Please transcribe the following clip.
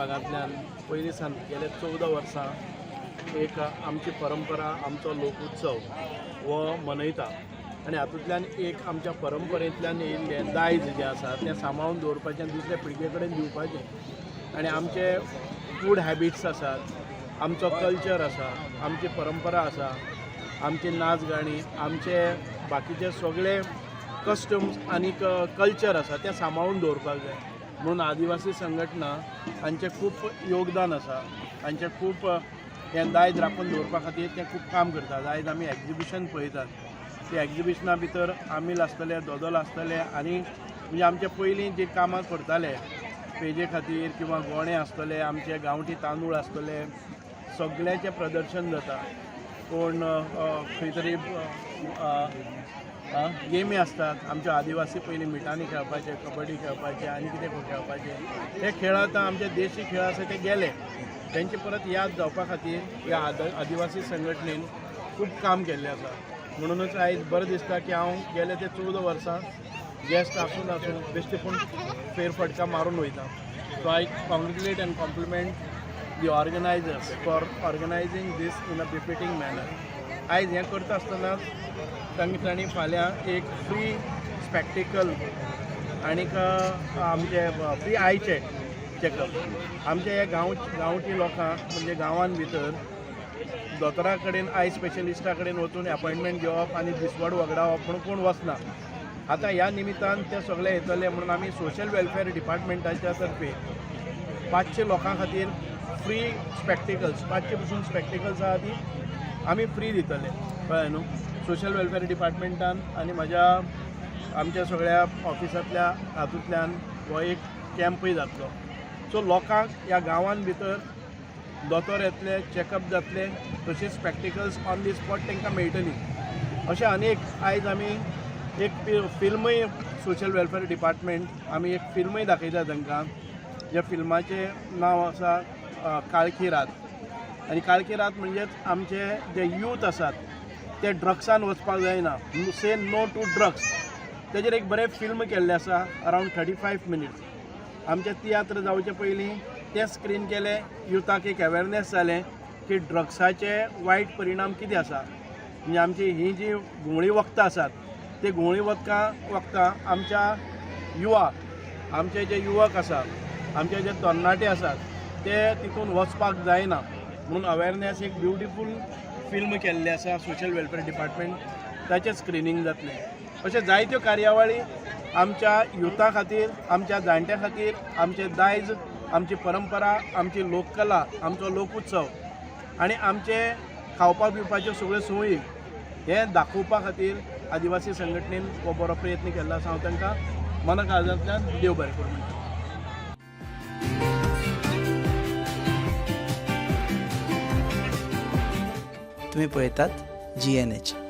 भागांतल्यान पयलीं सान गेले 14 वर्सां एक आमची परंपरा आमचो लोकोत्सव वो मनयता आनी हातूंतल्यान एक आमच्या परंपरेंतल्यान येयल्लें दायज जें आसा तें सांबाळून दवरपाचें दुसरे पिळगे कडेन दिवपाचें आनी आमचे फूड हॅबिट्स आसात आमचो कल्चर आसा आमची परंपरा आसा आमची नाच गाणी आमचे बाकीचे सगळे कस्टम्स आनी कल्चर आसा तें सांबाळून दवरपाक जाय म्हणून आदिवासी संघटना हांचें खूब योगदान आसा हांचें खूब हें दायज राखून दवरपा खातीर तें खूब काम करतात आयज आमी एग्जिबिशन पळयतात त्या एग्जिबिशना भितर आमील आसतले दोदोल आसतले आनी म्हणजे आमचे पयलीं जे कामां करताले पेजे खातीर किंवा गोणे आसतले आमचे गांवठी तांदूळ आसतले सगळ्याचें प्रदर्शन जाता कोण खंय तरी गेमी आसतात आमचे आदिवासी पयलीं मिटांनी खेळपाचे कबड्डी खेळपाचे आनी कितें खेळपाचे हे खेळ आतां आमचे देशी खेळ आसा ते गेले तेंची परत याद जावपा खातीर ह्या आदिवासी संघटनेन खूब काम केल्लें आसा म्हणूनच आयज बरें दिसता की हांव गेले ते 14 वर्सां गेस्ट आसून बेश्टे पूण फेरफटका मारून वयता so I congratulate and compliment the organisers for organising this in a befitting manner आयज हें करता आसतना तांणी फाल्यां एक फ्री स्पॅक्टिकल आनीक आमचे फ्री आय चॅकअप आमचे हे गांवठी लोकांक म्हणजे गांवांत भितर दोतोरा कडेन आय स्पेशलिस्टा कडेन वचून अपॉयंटमेंट घेवप आनी दिसवड वगडावप म्हणून कोण वचना आतां ह्या निमित्तान ते सगळे येतले म्हणून आमी सोशल वेलफेअर डिपार्टमेंटाच्या तर्फे 500 लोकां खातीर फ्री स्पॅक्टिकल्स 500 पसून स्पॅक्टिकल्स आहा ती आमी फ्री दितले कळ्ळें न्हू सोशल वेलफेअर डिपार्टमेंटान आनी आमच्या सगळ्या ऑफिसांतल्या हातूंतल्यान हो एक कॅम्पय जातलो सो लोकांक ह्या गांवांत भितर दोतोर येतले चॅकअप जातले तशेंच प्रॅक्टिकल्स ऑन दी स्पॉट तांकां मेळटली अशें आनीक आयज आमी एक फिल्मय सोशल वेलफेअर डिपार्टमेंट आमी एक फिल्मय दाखयता तांकां ज्या फिल्माचें नांव आसा काळखी रात आनी काळखी रात म्हणजेच आमचे जे यूथ आसात ते ड्रग्सान वचपाक जायना से नो टू ड्रग्स तेजेर एक बरें फिल्म केल्लें आसा अरावंड 35 मिनिट्स आमचें तियात्र जावचे पयलीं तें स्क्रीन केलें युथाक एक अवेरनेस जालें की ड्रग्साचे वायट परिणाम कितें आसा म्हणजे आमची ही जी घुंवळी वखदां आसात ते घुंवळी वखदां आमच्या आमचे जे युवक आसात आमचे जे तरणाटे आसात ते तितून वचपाक जायना म्हणून अवेरनेस एक ब्युटिफूल फिल्म केल्ली आसा सोशल वेलफेअर डिपार्टमेंट ताचें स्क्रिनींग जातलें अशें जायत्यो कार्यावळी आमच्या युथा खातीर आमच्या जाणट्यां खातीर आमचे दायज आमची परंपरा आमची लोककला आमचो लोकोत्सव आनी आमचे खावपा पिवपाच्यो सगळ्यो संवयी हे दाखोवपा खातीर आदिवासी संघटनेन हो बरो प्रयत्न केल्लो आसा हांव तांकां मना काळजांतल्यान देव बरें करूं म्हणटा तुम्ही पळयतात GNH.